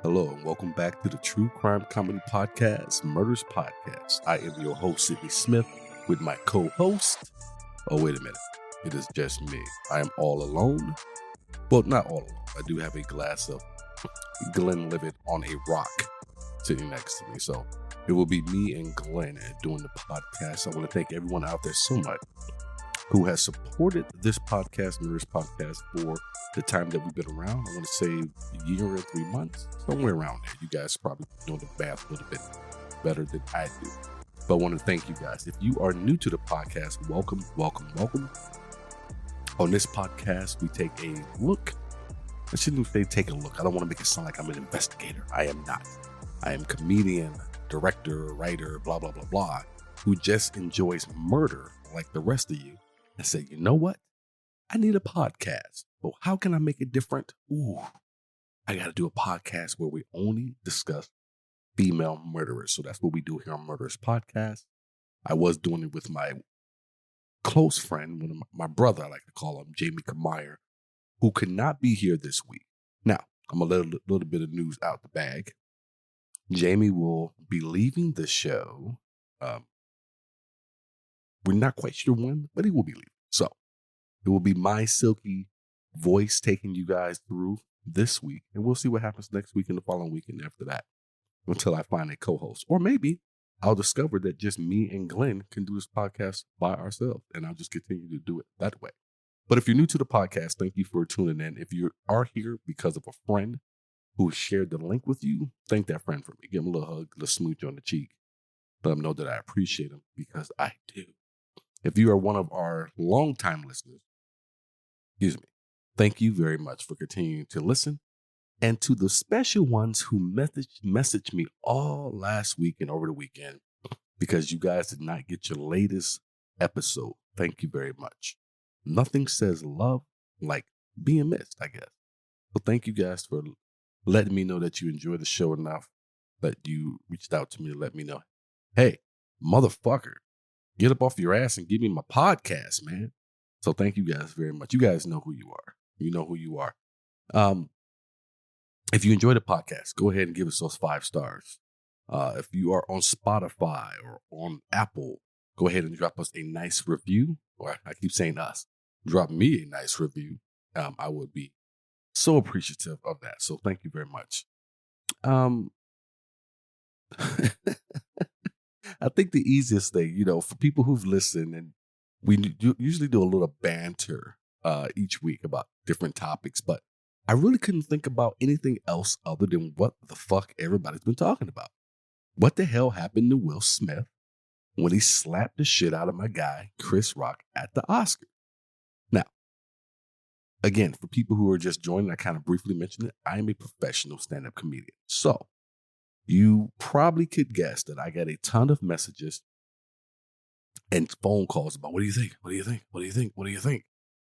Hello and welcome back to the True Crime Comedy Podcast, Murderess Podcast. I am your host, Sidney Smith, with my co-host. Oh, wait a minute. It is just me. I am all alone. Well, not all alone. I do have a glass of Glen living on a rock sitting next to me. So it will be me and Glen doing the podcast. I want to thank everyone out there so much who has supported this podcast, Murderess Podcast, for the time that we've been around. I want to say a year and 3 months, somewhere around there. You guys probably know the math a little bit better than I do. But I want to thank you guys. If you are new to the podcast, welcome. On this podcast, we take a look. I shouldn't say take a look. I don't want to make it sound like I'm an investigator. I am not. I am comedian, director, writer, blah, blah, blah, blah, who just enjoys murder like the rest of you and say, you know what? I need a podcast. But how can I make it different? I got to do a podcast where we only discuss female murderers. So that's what we do here on Murderess Podcast. I was doing it with my close friend, one of my brother, I like to call him, Jamie Kameyer, who could not be here this week. Now, I'm going to let a little bit of news out the bag. Jamie will be leaving the show. We're not quite sure when, but he will be leaving. So it will be my silky voice taking you guys through this week. And we'll see what happens next week and the following week and after that until I find a co-host. Or maybe I'll discover that just me and Glen can do this podcast by ourselves. And I'll just continue to do it that way. But if you're new to the podcast, thank you for tuning in. If you are here because of a friend who shared the link with you, thank that friend for me. Give him a little hug, a little smooch on the cheek. Let him know that I appreciate him because I do. If you are one of our longtime listeners, thank you very much for continuing to listen. And to the special ones who messaged me all last week and over the weekend because you guys did not get your latest episode, thank you very much. Nothing says love like being missed, I guess. So thank you guys for letting me know that you enjoy the show enough that you reached out to me to let me know, hey, motherfucker, get up off your ass and give me my podcast, man. So thank you guys very much. You guys know who you are. You know who you are. If you enjoy the podcast, go ahead and give us those 5 stars. If you are on Spotify or on Apple, go ahead and drop us a nice review. Or I keep saying us. Drop me a nice review. I would be so appreciative of that. So thank you very much. I think the easiest thing, for people who've listened, and we usually do a little banter each week about different topics, but I really couldn't think about anything else other than what the fuck everybody's been talking about. What the hell happened to Will Smith when he slapped the shit out of my guy, Chris Rock, at the Oscars? Now, again, for people who are just joining, I kind of briefly mentioned it. I am a professional stand-up comedian. So you probably could guess that I got a ton of messages and phone calls about, what do you think? What do you think? What do you think? What do you think?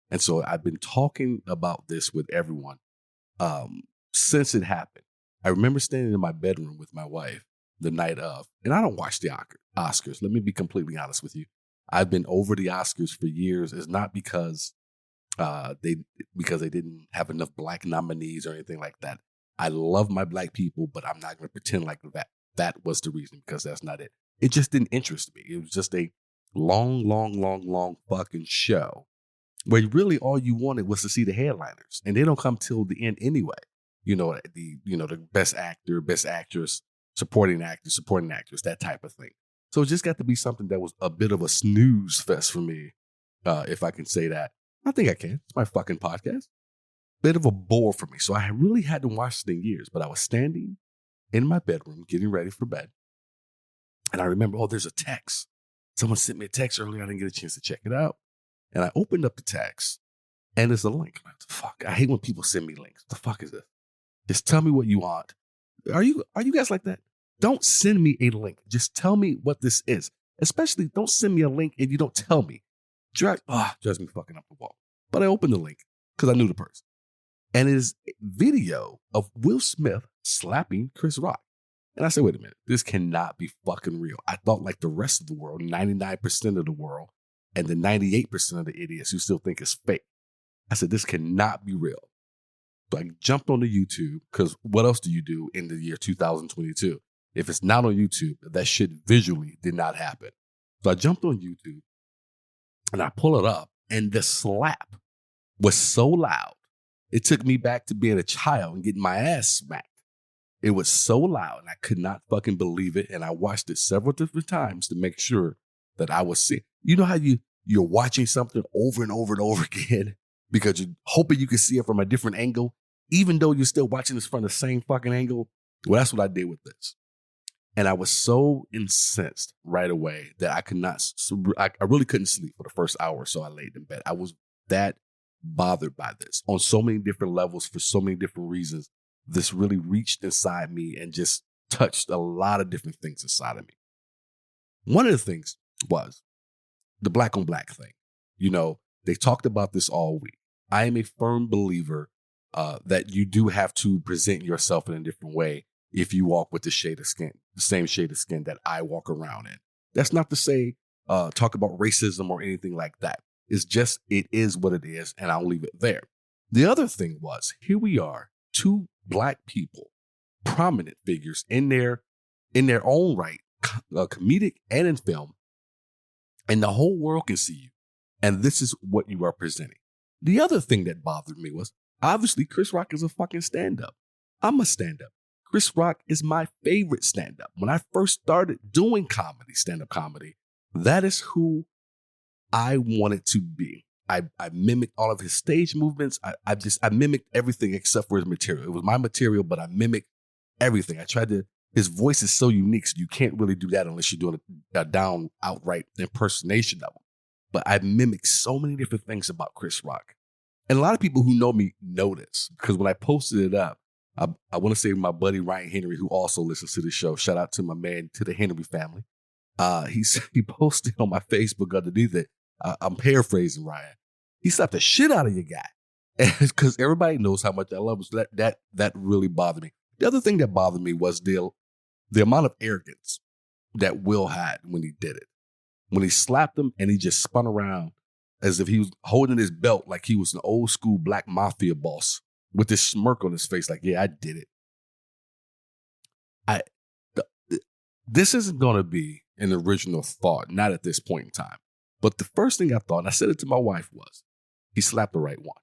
And so I've been talking about this with everyone since it happened. I remember standing in my bedroom with my wife the night of, and I don't watch the Oscars. Let me be completely honest with you. I've been over the Oscars for years. It's not because they didn't have enough black nominees or anything like that. I love my black people, but I'm not going to pretend like that was the reason, because that's not it. It just didn't interest me. It was just a long fucking show where really all you wanted was to see the headliners, and they don't come till the end anyway. The best actor, best actress, supporting actor, supporting actress, that type of thing. So it just got to be something that was a bit of a snooze fest for me, if I can say that. I think I can. It's my fucking podcast. Bit of a bore for me. So I really hadn't watched it in years, but I was standing in my bedroom getting ready for bed. And I remember, there's a text. Someone sent me a text earlier. I didn't get a chance to check it out. And I opened up the text, and there's a link. I'm like, the fuck? I hate when people send me links. What the fuck is this? Just tell me what you want. Are you guys like that? Don't send me a link. Just tell me what this is. Especially, don't send me a link and you don't tell me. Drives me fucking up the wall. But I opened the link because I knew the person. And it is a video of Will Smith slapping Chris Rock. And I said, wait a minute, this cannot be fucking real. I thought like the rest of the world, 99% of the world, and the 98% of the idiots who still think it's fake. I said, this cannot be real. So I jumped onto YouTube because what else do you do in the year 2022? If it's not on YouTube, that shit visually did not happen. So I jumped on YouTube and I pull it up, and the slap was so loud. It took me back to being a child and getting my ass smacked. It was so loud, and I could not fucking believe it. And I watched it several different times to make sure that I was seeing. You know how you're watching something over and over and over again because you're hoping you can see it from a different angle, even though you're still watching this from the same fucking angle? Well, that's what I did with this. And I was so incensed right away that I could not, I really couldn't sleep for the first hour or so I laid in bed. I was that bothered by this on so many different levels for so many different reasons. This really reached inside me and just touched a lot of different things inside of me. One of the things was the black on black thing. You know, they talked about this all week. I am a firm believer that you do have to present yourself in a different way if you walk with the same shade of skin that I walk around in. That's not to say talk about racism or anything like that. It's just, it is what it is, and I'll leave it there. The other thing was, here we are, two black people, prominent figures in their own right, comedic and in film, and the whole world can see you, and this is what you are presenting. The other thing that bothered me was, obviously, Chris Rock is a fucking stand-up. I'm a stand-up. Chris Rock is my favorite stand-up. When I first started doing comedy, stand-up comedy, that is who I wanted to be. I mimicked all of his stage movements. I mimicked everything except for his material. It was my material, but I mimicked everything. His voice is so unique, so you can't really do that unless you're doing a down outright impersonation of him. But I mimicked so many different things about Chris Rock. And a lot of people who know me know this, because when I posted it up, I want to say my buddy Ryan Henry, who also listens to the show, shout out to my man, to the Henry family. He posted on my Facebook underneath it. I'm paraphrasing Ryan. He slapped the shit out of your guy, because everybody knows how much I love him. So that really bothered me. The other thing that bothered me was the amount of arrogance that Will had when he did it. When he slapped him and he just spun around as if he was holding his belt like he was an old school black mafia boss with this smirk on his face, like, yeah, I did it. This isn't going to be an original thought, not at this point in time. But the first thing I thought, and I said it to my wife, was he slapped the right one.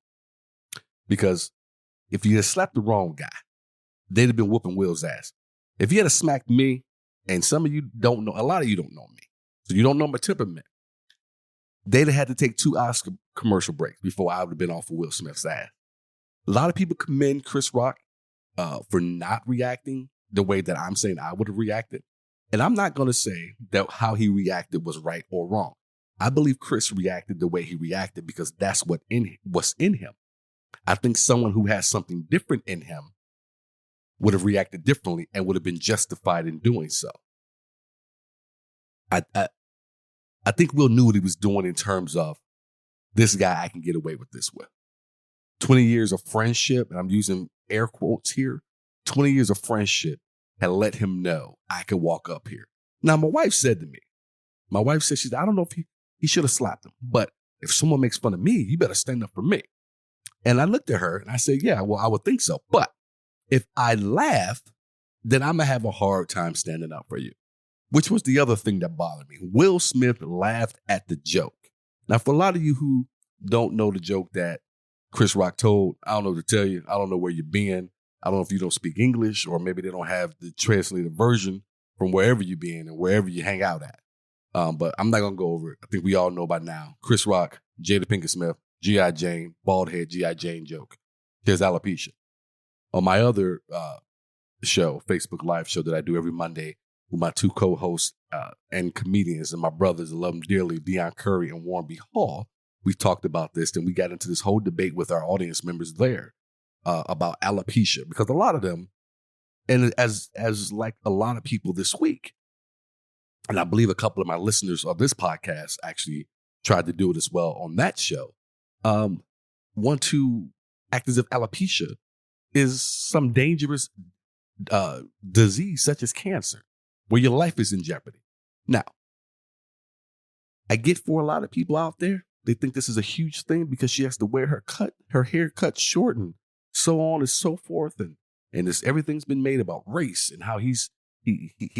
Because if he had slapped the wrong guy, they'd have been whooping Will's ass. If he had smacked me, and some of you don't know, a lot of you don't know me, so you don't know my temperament, they'd have had to take 2 Oscar commercial breaks before I would have been off of Will Smith's ass. A lot of people commend Chris Rock for not reacting the way that I'm saying I would have reacted. And I'm not going to say that how he reacted was right or wrong. I believe Chris reacted the way he reacted because that's what's in him. I think someone who has something different in him would have reacted differently and would have been justified in doing so. I think Will knew what he was doing in terms of, this guy I can get away with this with. 20 years of friendship, and I'm using air quotes here, 20 years of friendship had let him know I could walk up here. Now, my wife said, I don't know if he should have slapped him, but if someone makes fun of me, you better stand up for me. And I looked at her and I said, yeah, well, I would think so. But if I laugh, then I'm going to have a hard time standing up for you, which was the other thing that bothered me. Will Smith laughed at the joke. Now, for a lot of you who don't know the joke that Chris Rock told, I don't know what to tell you. I don't know where you've been. I don't know if you don't speak English, or maybe they don't have the translated version from wherever you've been and wherever you hang out at. But I'm not going to go over it. I think we all know by now. Chris Rock, Jada Pinkett Smith, G.I. Jane, bald head G.I. Jane joke. Here's alopecia. On my other show, Facebook Live show that I do every Monday with my 2 co-hosts and comedians and my brothers, I love them dearly, Deion Curry and Warren B. Hall, we talked about this, and we got into this whole debate with our audience members there about alopecia, because a lot of them, and as like a lot of people this week, and I believe a couple of my listeners of this podcast actually tried to do it as well on that show, want to act as if alopecia is some dangerous disease such as cancer, where your life is in jeopardy. Now, I get for a lot of people out there, they think this is a huge thing because she has to wear her hair cut short and so on and so forth. And this everything's been made about race and how he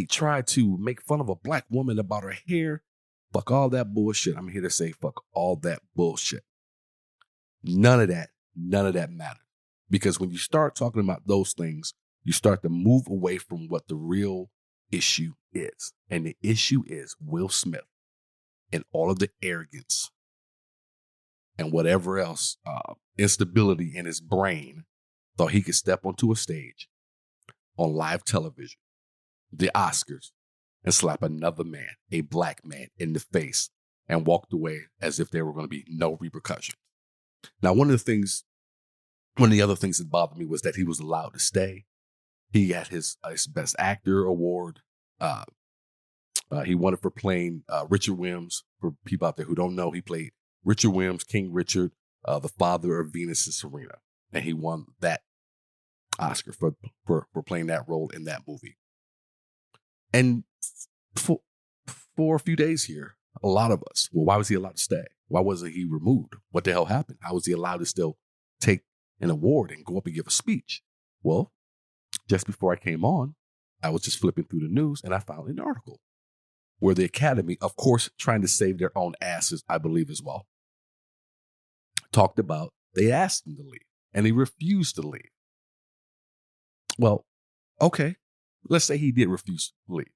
tried to make fun of a black woman about her hair. Fuck all that bullshit. I'm here to say fuck all that bullshit. None of that matters. Because when you start talking about those things, you start to move away from what the real issue is. And the issue is Will Smith and all of the arrogance and whatever else, instability in his brain, thought he could step onto a stage on live television, the Oscars, and slap another man, a black man, in the face and walked away as if there were going to be no repercussions. Now, one of the other things that bothered me was that he was allowed to stay. He got his Best Actor award. He won it for playing Richard Williams. For people out there who don't know, he played Richard Williams, King Richard, the father of Venus and Serena. And he won that Oscar for playing that role in that movie. And for a few days here, a lot of us, well, why was he allowed to stay? Why wasn't he removed? What the hell happened? How was he allowed to still take an award and go up and give a speech? Well, just before I came on, I was just flipping through the news and I found an article where the Academy, of course, trying to save their own asses, I believe as well, talked about they asked him to leave and he refused to leave. Well, okay, let's say he did refuse to leave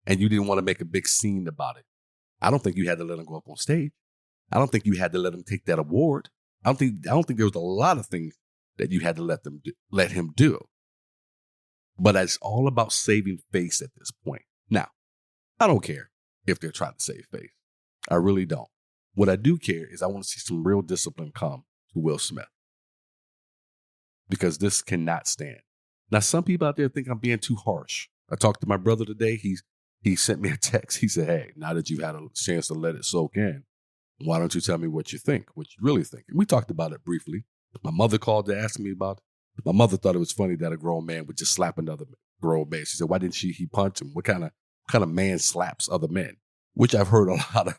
and you didn't want to make a big scene about it. I don't think you had to let him go up on stage. I don't think you had to let him take that award. I don't think there was a lot of things that you had to let him do. But it's all about saving face at this point. Now, I don't care if they're trying to save face. I really don't. What I do care is I want to see some real discipline come to Will Smith. Because this cannot stand. Now, some people out there think I'm being too harsh. I talked to my brother today. He sent me a text. He said, hey, now that you've had a chance to let it soak in, why don't you tell me what you think, what you really think? And we talked about it briefly. My mother called to ask me about it. My mother thought it was funny that a grown man would just slap another grown man. She said, why didn't he punch him? What kind of man slaps other men? Which I've heard a lot of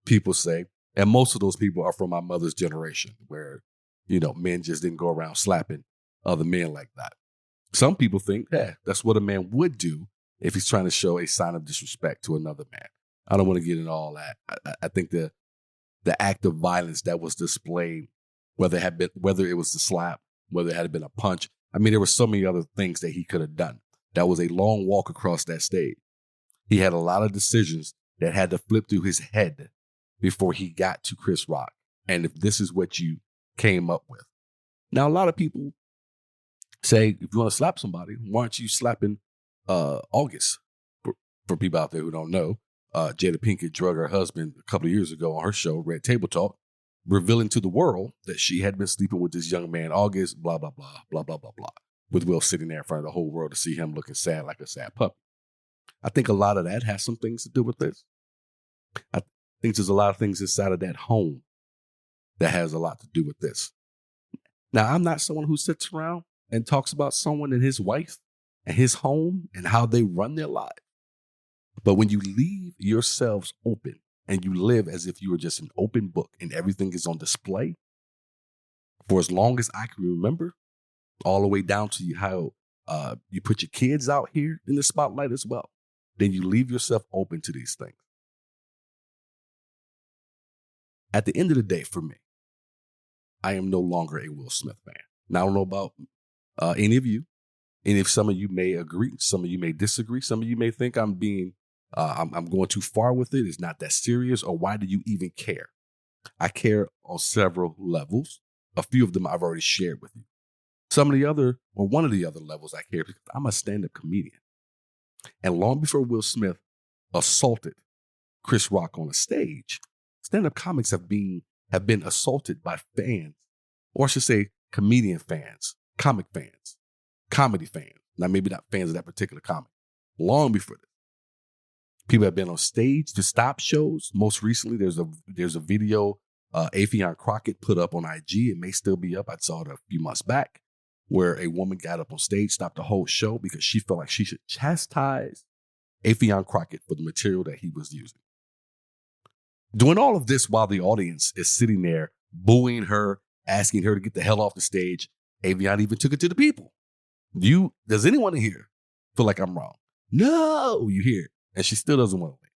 people say. And most of those people are from my mother's generation where, men just didn't go around slapping other men like that. Some people think, that's what a man would do if he's trying to show a sign of disrespect to another man. I don't want to get into all that. I think the act of violence that was displayed, whether it was the slap, whether it had been a punch. I mean, there were so many other things that he could have done. That was a long walk across that stage. He had a lot of decisions that had to flip through his head before he got to Chris Rock. And if this is what you came up with. Now, a lot of people say, if you want to slap somebody, why aren't you slapping August? For people out there who don't know, Jada Pinkett drug her husband a couple of years ago on her show, Red Table Talk, revealing to the world that she had been sleeping with this young man, August, blah, blah, blah, blah, blah, blah, blah, with Will sitting there in front of the whole world to see him looking sad like a sad puppy. I think a lot of that has some things to do with this. I think there's a lot of things inside of that home that has a lot to do with this. Now, I'm not someone who sits around and talks about someone and his wife and his home and how they run their lives. But when you leave yourselves open and you live as if you were just an open book and everything is on display for as long as I can remember, all the way down to how you put your kids out here in the spotlight as well, then you leave yourself open to these things. At the end of the day, for me, I am no longer a Will Smith fan. Now, I don't know about any of you. And if some of you may agree, some of you may disagree, some of you may think I'm going too far with it. It's not that serious. Or why do you even care? I care on several levels. A few of them I've already shared with you. One of the other levels I care because I'm a stand-up comedian. And long before Will Smith assaulted Chris Rock on a stage, stand-up comics have been assaulted by fans, or I should say comedian fans, comic fans, comedy fans. Now, maybe not fans of that particular comic. Long before this. People have been on stage to stop shows. Most recently, there's a video Affion Crockett put up on IG. It may still be up. I saw it a few months back, where a woman got up on stage, stopped the whole show because she felt like she should chastise Affion Crockett for the material that he was using. Doing all of this while the audience is sitting there booing her, asking her to get the hell off the stage, Avion even took it to the people. Does anyone here feel like I'm wrong? No, you hear it. And she still doesn't want to leave.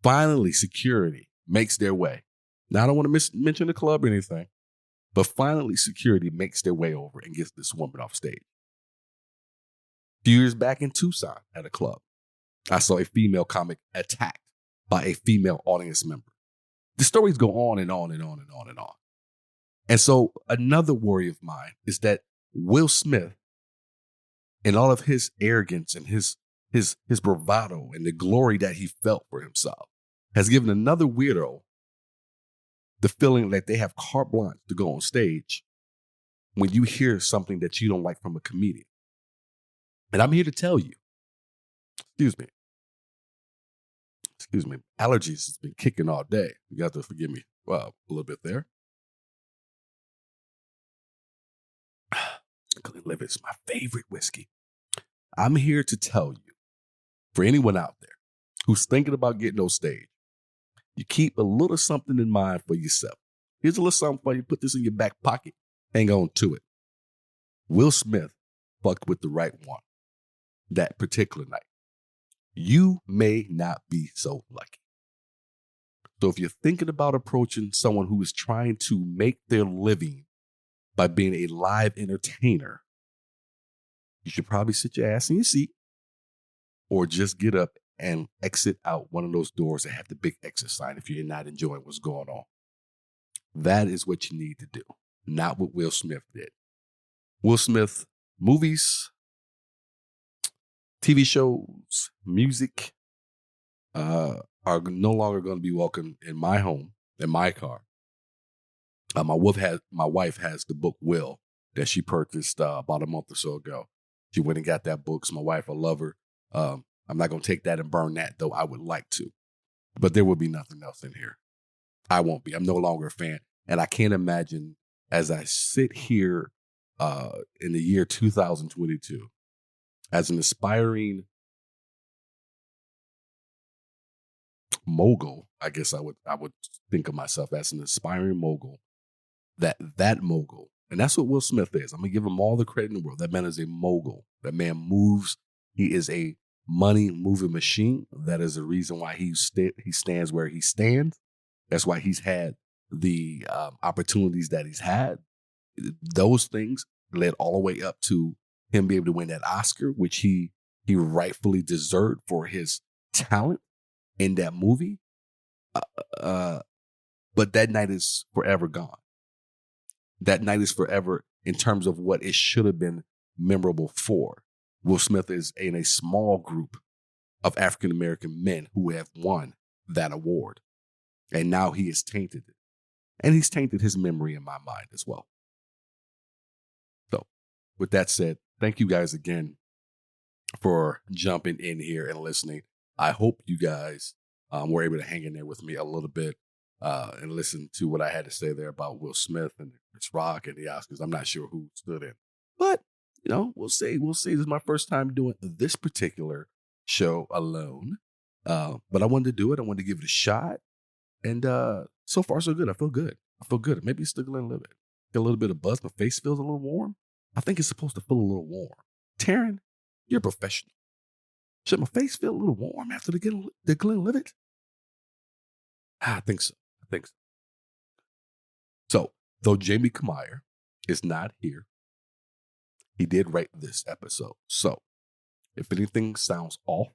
Finally, security makes their way. Now, I don't want to mention the club or anything, but finally, security makes their way over and gets this woman off stage. A few years back in Tucson at a club, I saw a female comic attacked by a female audience member. The stories go on and on and on and on and on. And so another worry of mine is that Will Smith, in all of his arrogance and his bravado and the glory that he felt for himself, has given another weirdo the feeling that they have carte blanche to go on stage when you hear something that you don't like from a comedian. And I'm here to tell you, excuse me, allergies has been kicking all day. You got to forgive me a little bit there. Glen is my favorite whiskey. I'm here to tell you, for anyone out there who's thinking about getting on stage, you keep a little something in mind for yourself. Here's a little something for you. Put this in your back pocket. Hang on to it. Will Smith fucked with the right one that particular night. You may not be so lucky. So if you're thinking about approaching someone who is trying to make their living by being a live entertainer, you should probably sit your ass in your seat or just get up and exit out one of those doors that have the big exit sign if you're not enjoying what's going on. That is what you need to do, not what Will Smith did. Will Smith, movies, TV shows, music are no longer going to be welcome in my home, in my car. My wife has the book Will that she purchased about a month or so ago. She went and got that book. So my wife, I love her. I'm not going to take that and burn that, though I would like to. But there will be nothing else in here. I won't be. I'm no longer a fan. And I can't imagine as I sit here in the year 2022 as an aspiring mogul, I guess I would think of myself as an aspiring mogul, that mogul. And that's what Will Smith is. I'm going to give him all the credit in the world. That man is a mogul. That man moves. He is a money moving machine. That is the reason why he stands where he stands. That's why he's had the opportunities that he's had. Those things led all the way up to him being able to win that Oscar, which he rightfully deserved for his talent in that movie. But that night is forever gone. That night is forever in terms of what it should have been memorable for. Will Smith is in a small group of African-American men who have won that award. And now he has tainted it. And he's tainted his memory in my mind as well. So with that said, thank you guys again for jumping in here and listening. I hope you guys were able to hang in there with me a little bit and listen to what I had to say there about Will Smith and Chris Rock and the Oscars. I'm not sure who stood in. But, we'll see. We'll see. This is my first time doing this particular show alone. But I wanted to do it. I wanted to give it a shot. And so far, so good. I feel good. Maybe it's still going to live it. Get a little bit of buzz. My face feels a little warm. I think it's supposed to feel a little warm. Taryn, you're a professional. Should my face feel a little warm after the Glen Livet? I think so. So, though Jamie Kamier is not here, he did write this episode. So, if anything sounds off,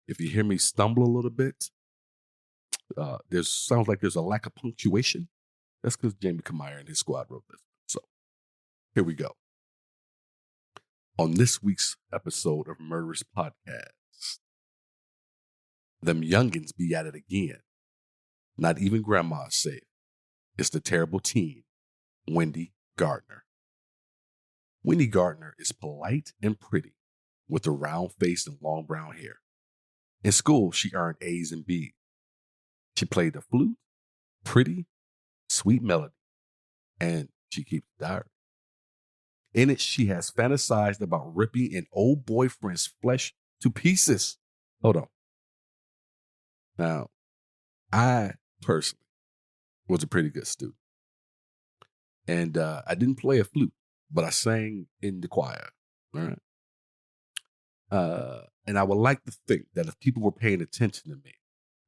if you hear me stumble a little bit, sounds like there's a lack of punctuation. That's because Jamie Kamier and his squad wrote this. So, here we go. On this week's episode of Murderess Podcast, them youngins be at it again. Not even grandma's safe. It's the terrible teen, Wendy Gardner. Wendy Gardner is polite and pretty with a round face and long brown hair. In school, she earned A's and B's. She played the flute, pretty, sweet melody, and she keeps a diary. In it, she has fantasized about ripping an old boyfriend's flesh to pieces. Hold on. Now, I personally was a pretty good student. And I didn't play a flute, but I sang in the choir. All right. And I would like to think that if people were paying attention to me,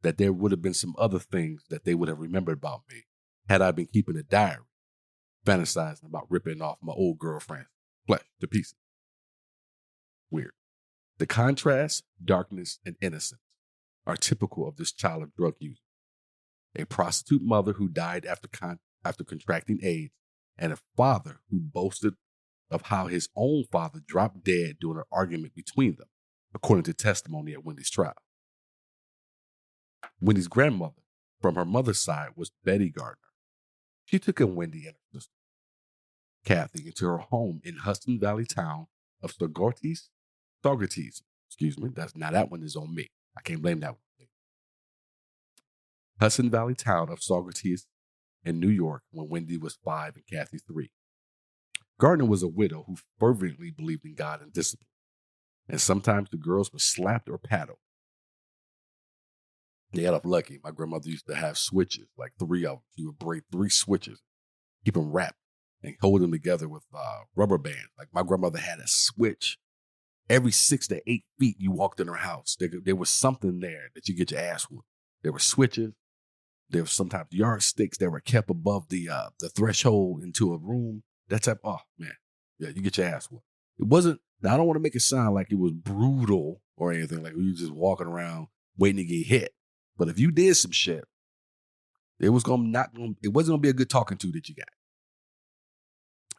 that there would have been some other things that they would have remembered about me had I been keeping a diary, fantasizing about ripping off my old girlfriend's flesh to pieces. Weird. The contrast, darkness, and innocence are typical of this child of drug use. A prostitute mother who died after contracting AIDS, and a father who boasted of how his own father dropped dead during an argument between them, according to testimony at Wendy's trial. Wendy's grandmother, from her mother's side, was Betty Gardner. She took in Wendy and her sister, Kathy, into her home in Hudson Valley town of Saugerties. That one is on me. I can't blame that one. Hudson Valley town of Saugerties in New York when Wendy was 5 and Kathy 3. Gardner was a widow who fervently believed in God and discipline, and sometimes the girls were slapped or paddled. They got up lucky. My grandmother used to have switches, like 3 of them. She would break 3 switches, keep them wrapped, and hold them together with rubber bands. Like my grandmother had a switch every 6 to 8 feet you walked in her house. There was something there that you get your ass whooped. There were switches. There were sometimes yardsticks that were kept above the threshold into a room. That type, oh man, yeah, you get your ass whooped. It wasn't, now I don't want to make it sound like it was brutal or anything, like you just walking around waiting to get hit. But if you did some shit, it wasn't gonna be a good talking to that you got.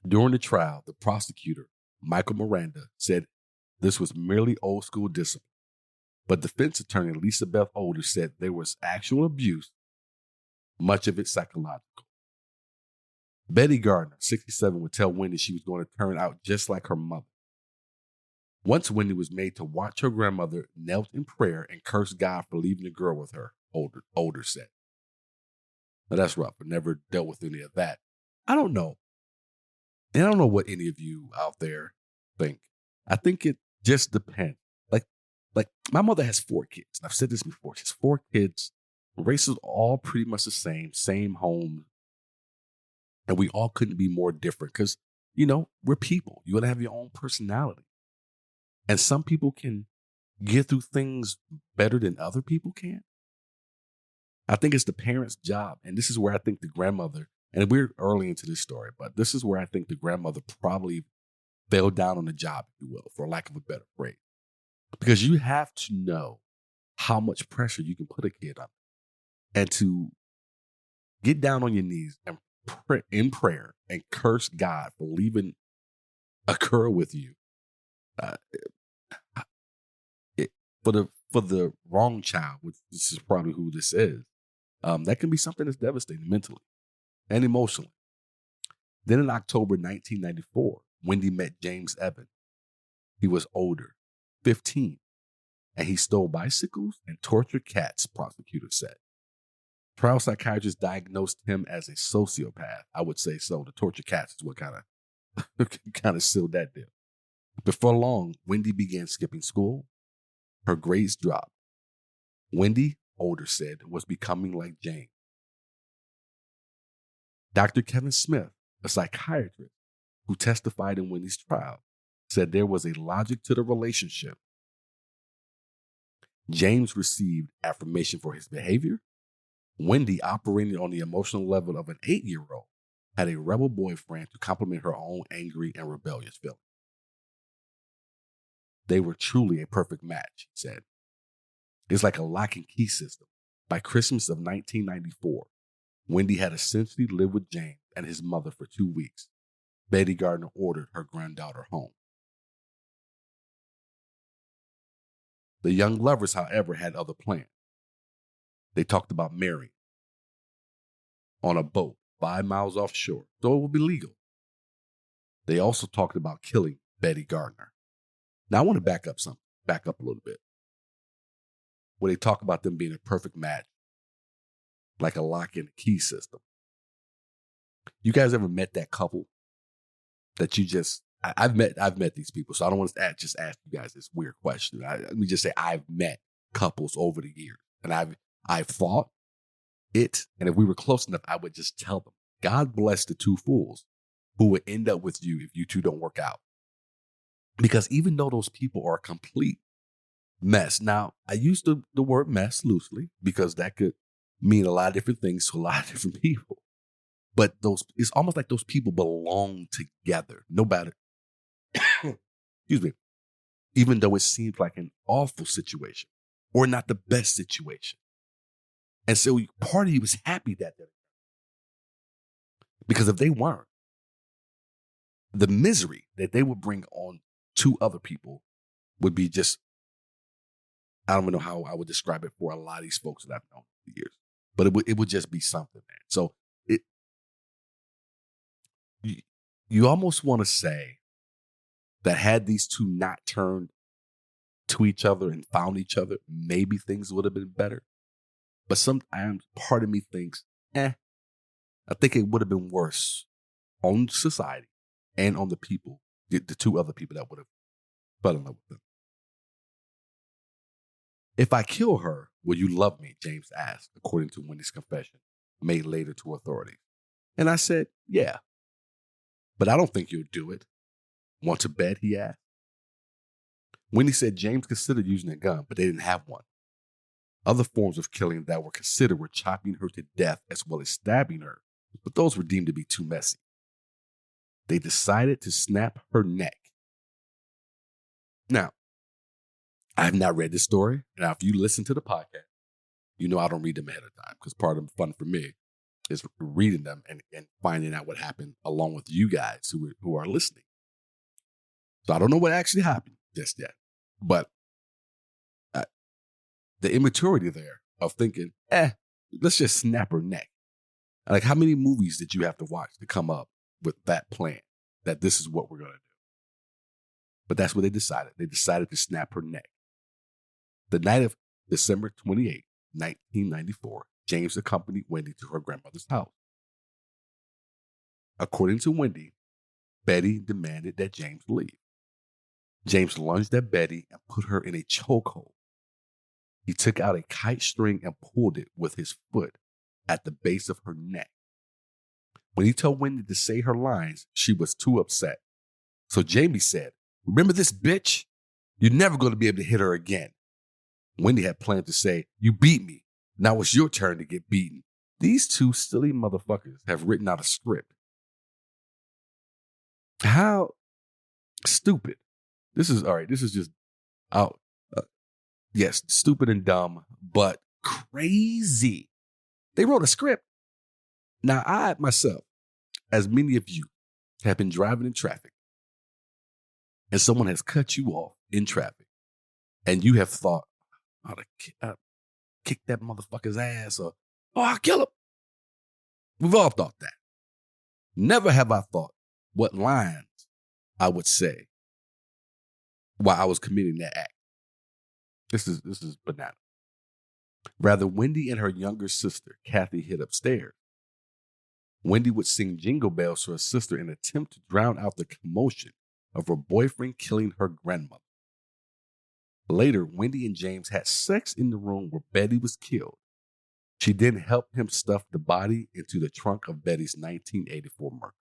During the trial, the prosecutor, Michael Miranda, said this was merely old school discipline. But defense attorney Lisa Beth Older said there was actual abuse, much of it psychological. Betty Gardner, 67, would tell Wendy she was going to turn out just like her mother. Once Wendy was made to watch her grandmother knelt in prayer and curse God for leaving the girl with her, Older said. Now that's rough. I never dealt with any of that. I don't know. And I don't know what any of you out there think. I think it just depends. Like my mother has 4 kids. And I've said this before. She has 4 kids. Races all pretty much the same home. And we all couldn't be more different because, we're people. You're going to have your own personality. And some people can get through things better than other people can. I think it's the parent's job. And this is where I think the grandmother, and we're early into this story, but this is where I think the grandmother probably fell down on the job, if you will, for lack of a better phrase. Because you have to know how much pressure you can put a kid under. And to get down on your knees and pray in prayer and curse God for leaving a girl with you, for the wrong child, which this is probably who this is, that can be something that's devastating mentally and emotionally. Then in October 1994, Wendy met James Evans. He was older, 15, and he stole bicycles and tortured cats, prosecutors said. Trial psychiatrists diagnosed him as a sociopath. I would say so. The torture cats is what kind of sealed that deal. Before long, Wendy began skipping school. Her grades dropped. Wendy, Older said, was becoming like Jane. Dr. Kevin Smith, a psychiatrist who testified in Wendy's trial, said there was a logic to the relationship. James received affirmation for his behavior. Wendy, operating on the emotional level of an 8-year-old, had a rebel boyfriend to complement her own angry and rebellious feelings. They were truly a perfect match, he said. It's like a lock and key system. By Christmas of 1994, Wendy had essentially lived with James and his mother for 2 weeks. Betty Gardner ordered her granddaughter home. The young lovers, however, had other plans. They talked about marrying on a boat 5 miles offshore, so it would be legal. They also talked about killing Betty Gardner. Now, I want to back up a little bit. Where they talk about them being a perfect match, like a lock and key system. You guys ever met that couple that you just, I've met these people, so I don't want to just ask you guys this weird question. Let me just say I've met couples over the years, and I've fought it, and if we were close enough, I would just tell them, God bless the two fools who would end up with you if you two don't work out. Because even though those people are a complete mess. Now, I use the word mess loosely because that could mean a lot of different things to a lot of different people. But it's almost like those people belong together, no matter, excuse me, even though it seems like an awful situation or not the best situation. And so part of you is happy that they're, because if they weren't, the misery that they would bring on to other people would be just, I don't even know how I would describe it for a lot of these folks that I've known for years, but it would just be something, man. So you almost want to say that had these two not turned to each other and found each other, maybe things would have been better. But sometimes part of me thinks, I think it would have been worse on society and on the people, the two other people that would have fell in love with them. If I kill her, will you love me? James asked, according to Wendy's confession, made later to authorities. And I said, yeah. But I don't think you'll do it. Want to bet? He asked. Wendy said James considered using a gun, but they didn't have one. Other forms of killing that were considered were chopping her to death as well as stabbing her, but those were deemed to be too messy. They decided to snap her neck. Now, I have not read this story. Now, if you listen to the podcast, you know I don't read them ahead of time because part of the fun for me is reading them and finding out what happened along with you guys who are listening. So I don't know what actually happened just yet, but the immaturity there of thinking, let's just snap her neck. Like, how many movies did you have to watch to come up with that plan that this is what we're going to do? But that's what they decided. They decided to snap her neck. The night of December 28, 1994, James accompanied Wendy to her grandmother's house. According to Wendy, Betty demanded that James leave. James lunged at Betty and put her in a chokehold. He took out a kite string and pulled it with his foot at the base of her neck. When he told Wendy to say her lines, she was too upset. So Jamie said, "Remember this bitch? You're never going to be able to hit her again." Wendy had planned to say, "You beat me. Now it's your turn to get beaten." These two silly motherfuckers have written out a script. How stupid. This is just out. Yes, stupid and dumb, but crazy. They wrote a script. Now, I myself, as many of you, have been driving in traffic and someone has cut you off in traffic and you have thought, I'll kick that motherfucker's ass, or, I'll kill him. We've all thought that. Never have I thought what lines I would say while I was committing that act. This is banana. Rather, Wendy and her younger sister, Kathy, hid upstairs. Wendy would sing jingle bells to her sister in an attempt to drown out the commotion of her boyfriend killing her grandmother. Later, Wendy and James had sex in the room where Betty was killed. She then helped him stuff the body into the trunk of Betty's 1984 Mercury.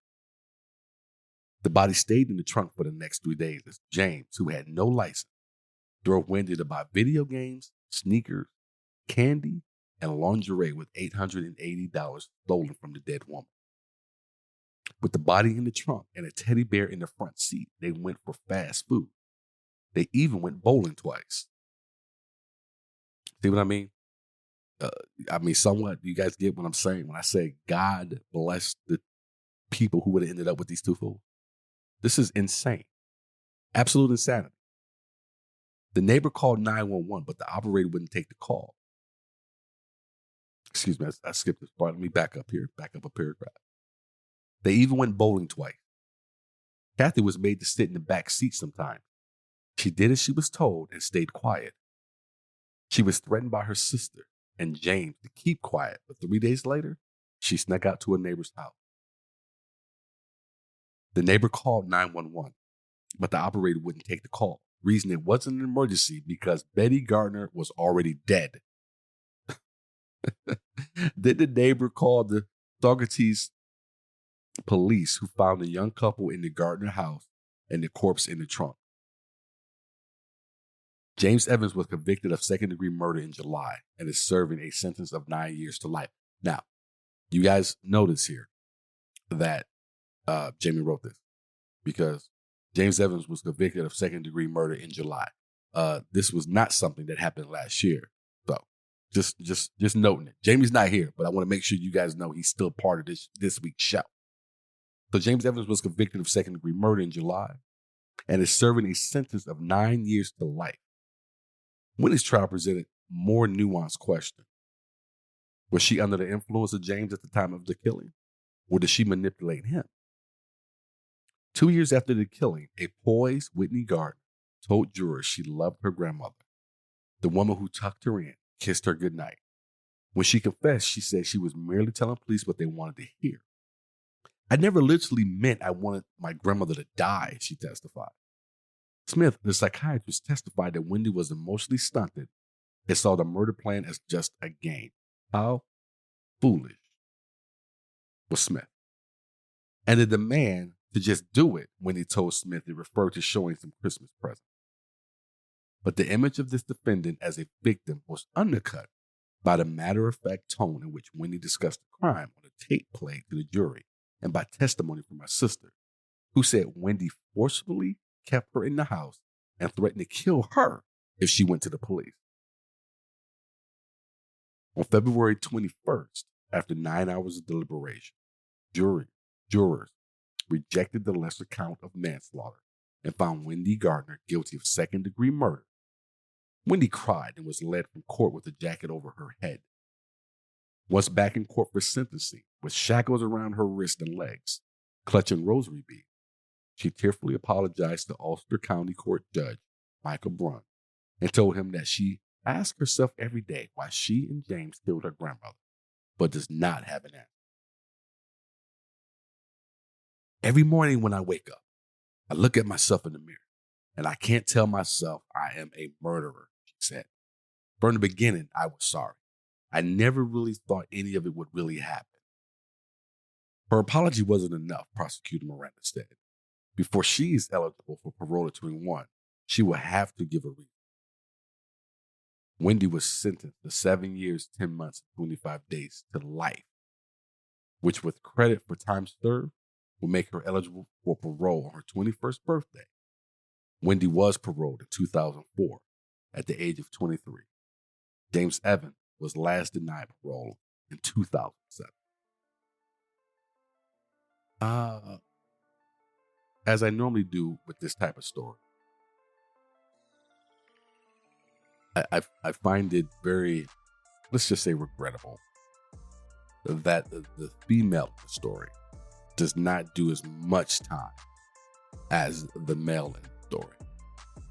The body stayed in the trunk for the next 3 days as James, who had no license, drove Wendy to buy video games, sneakers, candy, and lingerie with $880 stolen from the dead woman. With the body in the trunk and a teddy bear in the front seat, they went for fast food. They even went bowling twice. See what I mean? Somewhat, you guys get what I'm saying when I say God bless the people who would have ended up with these two fools. This is insane. Absolute insanity. The neighbor called 911, but the operator wouldn't take the call. Excuse me, I skipped this part. Let me back up a paragraph. They even went bowling twice. Kathy was made to sit in the back seat sometimes. She did as she was told and stayed quiet. She was threatened by her sister and James to keep quiet, but 3 days later, she snuck out to a neighbor's house. The neighbor called 911, but the operator wouldn't take the call. Reason it wasn't an emergency because Betty Gardner was already dead. Then the neighbor called the Dougherty's police who found the young couple in the Gardner house and the corpse in the trunk. James Evans was convicted of second-degree murder in July and is serving a sentence of 9 years to life. Now, you guys notice here that Jamie wrote this because James Evans was convicted of second-degree murder in July. This was not something that happened last year. So just noting it. Jamie's not here, but I want to make sure you guys know he's still part of this week's show. So James Evans was convicted of second-degree murder in July and is serving a sentence of 9 years to life. Wendy's trial presented more nuanced questions. Was she under the influence of James at the time of the killing, or did she manipulate him? 2 years after the killing, a poised Whitney Gardner told jurors she loved her grandmother, the woman who tucked her in, kissed her goodnight. When she confessed, she said she was merely telling police what they wanted to hear. I never literally meant I wanted my grandmother to die, she testified. Smith, the psychiatrist, testified that Wendy was emotionally stunted and saw the murder plan as just a game. How foolish was Smith? And the demand to just do it, Wendy told Smith, it referred to showing some Christmas presents. But the image of this defendant as a victim was undercut by the matter-of-fact tone in which Wendy discussed the crime on a tape played to the jury and by testimony from her sister, who said Wendy forcibly kept her in the house and threatened to kill her if she went to the police. On February 21st, after 9 hours of deliberation, jurors rejected the lesser count of manslaughter and found Wendy Gardner guilty of second-degree murder. Wendy cried and was led from court with a jacket over her head. Once back in court for sentencing, with shackles around her wrists and legs, clutching rosary beads, she tearfully apologized to Ulster County Court Judge Michael Brunn and told him that she asked herself every day why she and James killed her grandmother, but does not have an answer. Every morning when I wake up, I look at myself in the mirror, and I can't tell myself I am a murderer, she said. From the beginning, I was sorry. I never really thought any of it would really happen. Her apology wasn't enough, Prosecutor Miranda said. Before she is eligible for parole at 21, she will have to give a reason. Wendy was sentenced to 7 years, 10 months, and 25 days to life, which with credit for time served will make her eligible for parole on her 21st birthday. Wendy was paroled in 2004 at the age of 23. James Evans was last denied parole in 2007. As I normally do with this type of story, I find it very, let's just say, regrettable that the female in the story does not do as much time as the male in the story.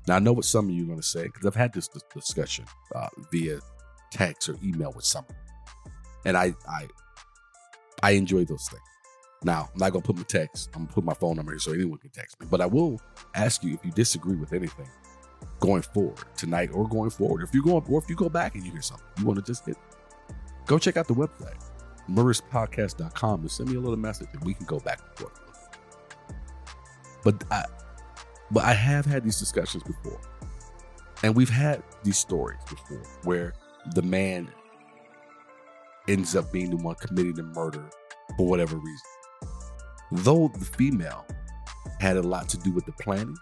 Now, I know what some of you are going to say, because I've had this discussion via text or email with someone, and I enjoy those things. Now, I'm not going to put my text, I'm going to put my phone number here so anyone can text me, but I will ask you if you disagree with anything going forward tonight or going forward. If you go back and you hear something, you want to just go check out the website, murderesspodcast.com, and send me a little message and we can go back and forth. But I have had these discussions before, and we've had these stories before where the man ends up being the one committing the murder for whatever reason. Though the female had a lot to do with the planning,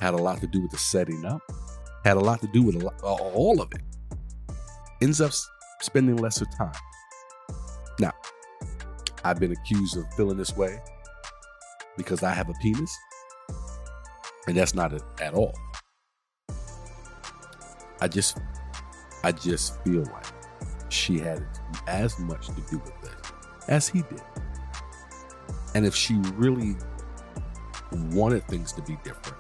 had a lot to do with the setting up, had a lot to do with all of it, ends up spending lesser time. Now, I've been accused of feeling this way because I have a penis, and that's not it at all. I just feel like she had as much to do with this as he did. And if she really wanted things to be different,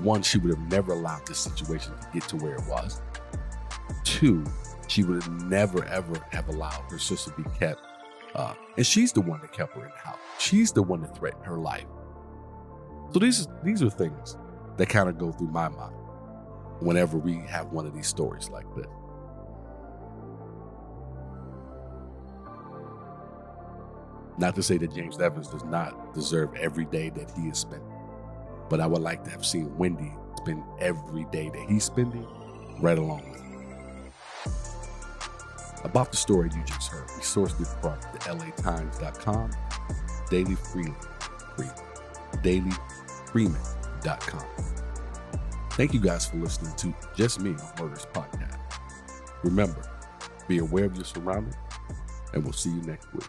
one, she would have never allowed this situation to get to where it was. Two, she would have never, ever have allowed her sister to be kept. And she's the one that kept her in the house. She's the one that threatened her life. So these are things that kind of go through my mind whenever we have one of these stories like this. Not to say that James Evans does not deserve every day that he is spending, but I would like to have seen Wendy spend every day that he's spending right along with him. About the story you just heard, we sourced it from the LATimes.com, dailyfreeman.com. Thank you guys for listening to Just Me on Murderess Podcast. Remember, be aware of your surroundings, and we'll see you next week.